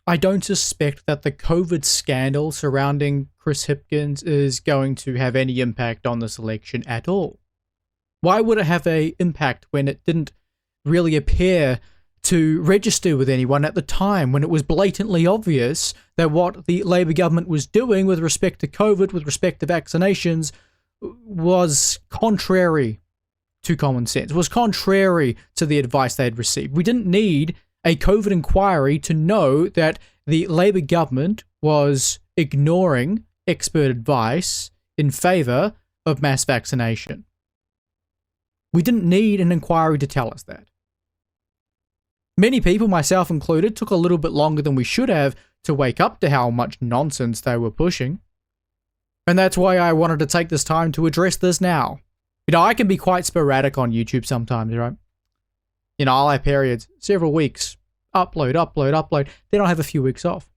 I don't suspect that the COVID scandal surrounding Chris Hipkins is going to have any impact on this election at all. Why would it have an impact when it didn't really appear to register with anyone at the time, when it was blatantly obvious that what the Labour government was doing with respect to COVID, with respect to vaccinations, was contrary to common sense, was contrary to the advice they had received. We didn't need a COVID inquiry to know that the Labour government was ignoring expert advice in favour of mass vaccination. We didn't need an inquiry to tell us that. Many people, myself included, took a little bit longer than we should have to wake up to how much nonsense they were pushing. And that's why I wanted to take this time to address this now. I can be quite sporadic on YouTube sometimes, right? I'll have periods, several weeks, upload. Then I'll have a few weeks off.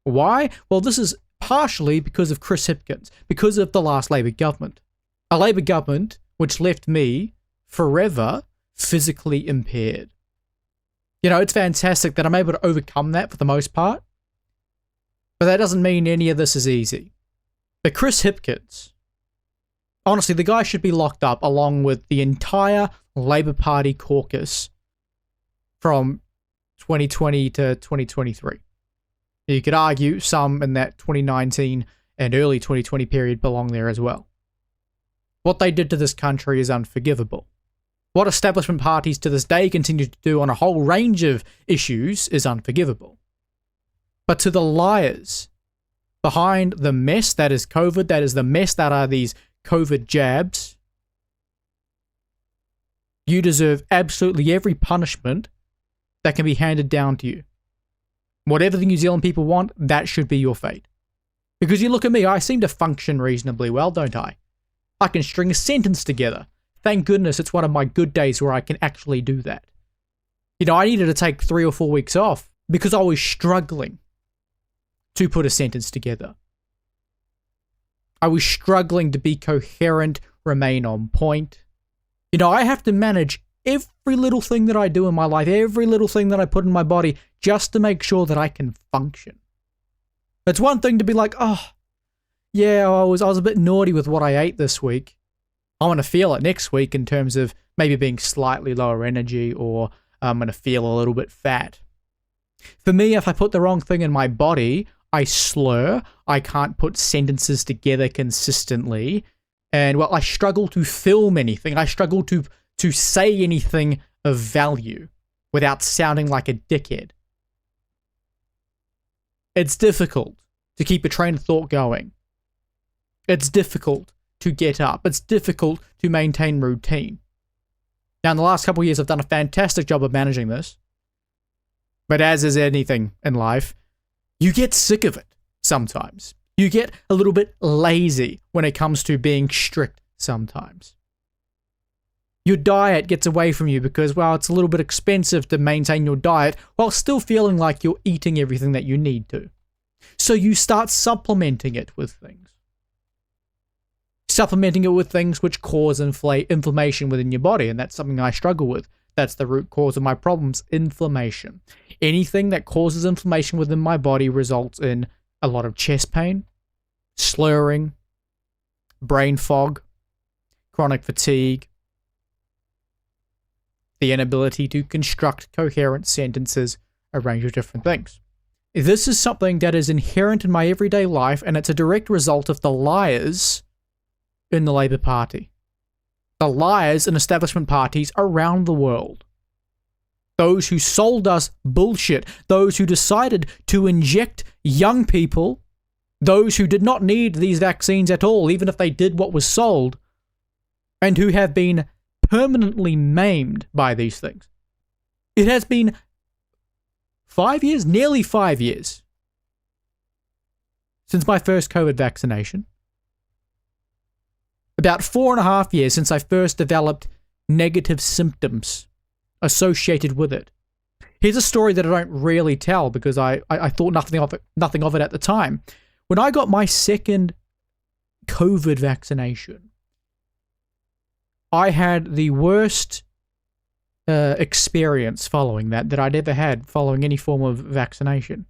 Why? Well, this is partially because of Chris Hipkins, because of the last Labour government. A Labour government which left me forever physically impaired. It's fantastic that I'm able to overcome that for the most part. But that doesn't mean any of this is easy. But Chris Hipkins, honestly, the guy should be locked up along with the entire Labour Party caucus from 2020 to 2023. You could argue some in that 2019 and early 2020 period belong there as well. What they did to this country is unforgivable. What establishment parties to this day continue to do on a whole range of issues is unforgivable. But to the liars behind the mess that is COVID, that is the mess that are these COVID jabs, you deserve absolutely every punishment that can be handed down to you. Whatever the New Zealand people want, that should be your fate. Because you look at me, I seem to function reasonably well, don't I? I can string a sentence together. Thank goodness it's one of my good days where I can actually do that. I needed to take 3 or 4 weeks off because I was struggling to put a sentence together. I was struggling to be coherent, remain on point. I have to manage every little thing that I do in my life, every little thing that I put in my body, just to make sure that I can function. It's one thing to be like, oh, yeah, I was a bit naughty with what I ate this week. I want to feel it next week in terms of maybe being slightly lower energy, or I'm going to feel a little bit fat. For me, if I put the wrong thing in my body, I slur, I can't put sentences together consistently, and I struggle to film anything. I struggle to say anything of value without sounding like a dickhead. It's difficult to keep a train of thought going. It's difficult to get up. It's difficult to maintain routine. Now, in the last couple of years, I've done a fantastic job of managing this. But as is anything in life, you get sick of it sometimes. You get a little bit lazy when it comes to being strict sometimes. Your diet gets away from you because, it's a little bit expensive to maintain your diet while still feeling like you're eating everything that you need to. So you start supplementing it with things. Supplementing it with things which cause inflammation within your body, and that's something I struggle with. That's the root cause of my problems, inflammation. Anything that causes inflammation within my body results in a lot of chest pain, slurring, brain fog, chronic fatigue, the inability to construct coherent sentences, a range of different things. This is something that is inherent in my everyday life, and it's a direct result of the liars in the Labour Party. The liars in establishment parties around the world. Those who sold us bullshit. Those who decided to inject young people. Those who did not need these vaccines at all, even if they did what was sold. And who have been permanently maimed by these things. It has been 5 years, nearly 5 years, since my first COVID vaccination. About 4.5 years since I first developed negative symptoms associated with it. Here's a story that I don't really tell because I thought nothing of it at the time. When I got my second COVID vaccination, I had the worst experience following that I'd ever had following any form of vaccination.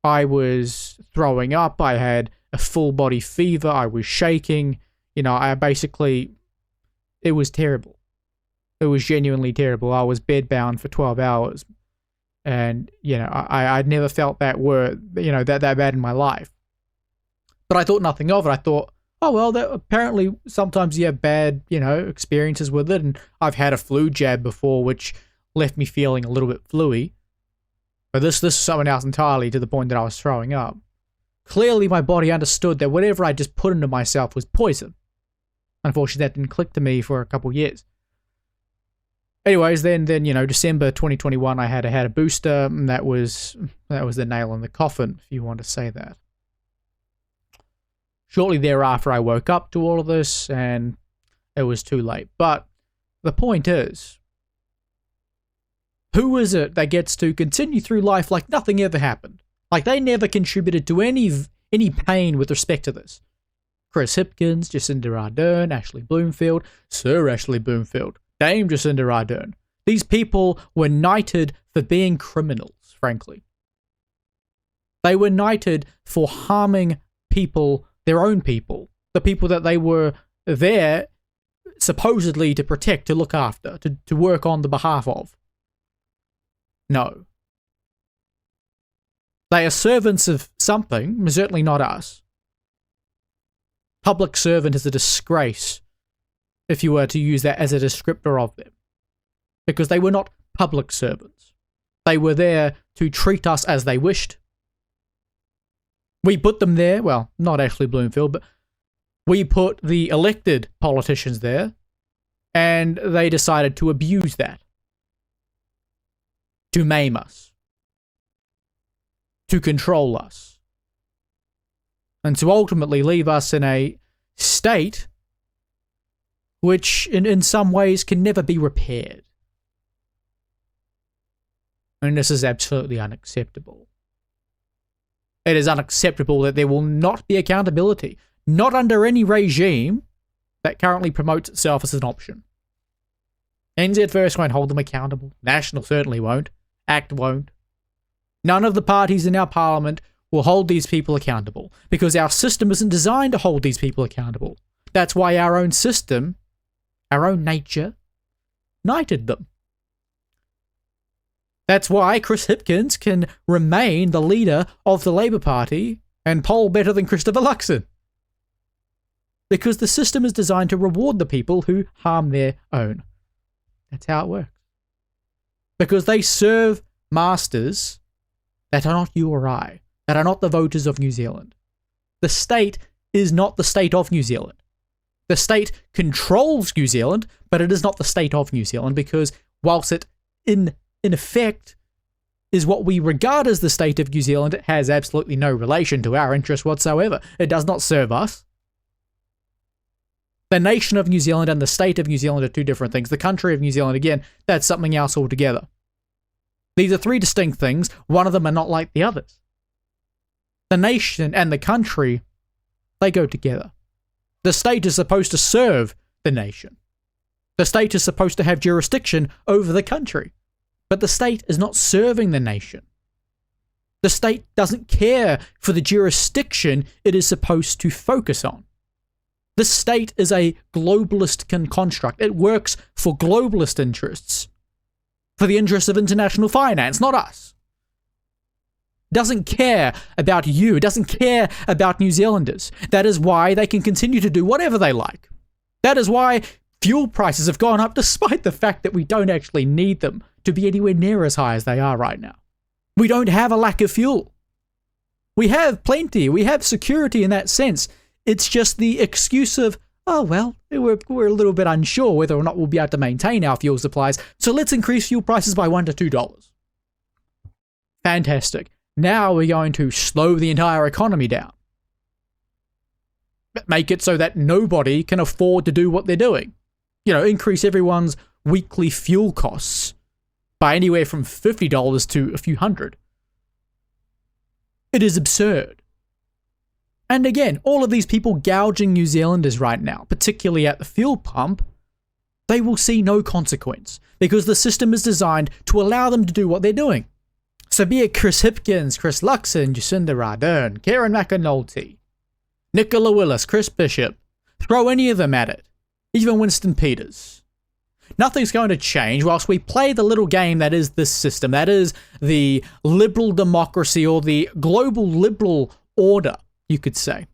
I was throwing up. I had a full body fever. I was shaking. It was terrible. It was genuinely terrible. I was bedbound for 12 hours. And, I'd never felt that bad in my life. But I thought nothing of it. I thought, oh, well, apparently sometimes you have bad, experiences with it. And I've had a flu jab before, which left me feeling a little bit fluey. But this is something else entirely, to the point that I was throwing up. Clearly, my body understood that whatever I just put into myself was poison. Unfortunately, that didn't click to me for a couple years. Anyways, then December 2021, I had a booster, and that was the nail in the coffin, if you want to say that. Shortly thereafter, I woke up to all of this, and it was too late. But the point is, who is it that gets to continue through life like nothing ever happened? Like they never contributed to any pain with respect to this? Chris Hipkins, Jacinda Ardern, Ashley Bloomfield, Sir Ashley Bloomfield, Dame Jacinda Ardern. These people were knighted for being criminals, frankly. They were knighted for harming people, their own people, the people that they were there supposedly to protect, to look after, to work on the behalf of. No. They are servants of something, certainly not us. Public servant is a disgrace, if you were to use that as a descriptor of them. Because they were not public servants. They were there to treat us as they wished. We put them there, well, not Ashley Bloomfield, but we put the elected politicians there, and they decided to abuse that. To maim us. To control us. And to ultimately leave us in a state which in some ways can never be repaired. And this is absolutely unacceptable. It is unacceptable that there will not be accountability, not under any regime that currently promotes itself as an option. NZ First won't hold them accountable. National certainly won't. ACT won't. None of the parties in our parliament will hold these people accountable, because our system isn't designed to hold these people accountable. That's why our own system, our own nature, knighted them. That's why Chris Hipkins can remain the leader of the Labour Party and poll better than Christopher Luxon. Because the system is designed to reward the people who harm their own. That's how it works. Because they serve masters that are not you or I, that are not the voters of New Zealand. The state is not the state of New Zealand. The state controls New Zealand, but it is not the state of New Zealand, because whilst it, in effect, is what we regard as the state of New Zealand, it has absolutely no relation to our interests whatsoever. It does not serve us. The nation of New Zealand and the state of New Zealand are two different things. The country of New Zealand, again, that's something else altogether. These are three distinct things. One of them are not like the others. The nation and the country, they go together. The state is supposed to serve the nation. The state is supposed to have jurisdiction over the country. But the state is not serving the nation. The state doesn't care for the jurisdiction it is supposed to focus on. The state is a globalist construct. It works for globalist interests. For the interests of international finance, not us. It doesn't care about you. It doesn't care about New Zealanders. That is why they can continue to do whatever they like. That is why fuel prices have gone up despite the fact that we don't actually need them to be anywhere near as high as they are right now. We don't have a lack of fuel. We have plenty. We have security in that sense. It's just the excuse of, oh, well, we're a little bit unsure whether or not we'll be able to maintain our fuel supplies, so let's increase fuel prices by $1 to $2. Fantastic. Now we're going to slow the entire economy down. Make it so that nobody can afford to do what they're doing. Increase everyone's weekly fuel costs by anywhere from $50 to a few hundred. It is absurd. And again, all of these people gouging New Zealanders right now, particularly at the fuel pump, they will see no consequence because the system is designed to allow them to do what they're doing. So be it Chris Hipkins, Chris Luxon, Jacinda Ardern, Karen McAnulty, Nicola Willis, Chris Bishop, throw any of them at it, even Winston Peters. Nothing's going to change whilst we play the little game that is this system, that is the liberal democracy or the global liberal order, you could say.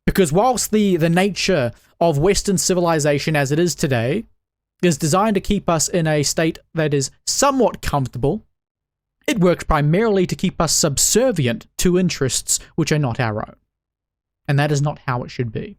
Because whilst the nature of Western civilization as it is today is designed to keep us in a state that is somewhat comfortable, it works primarily to keep us subservient to interests which are not our own. And that is not how it should be.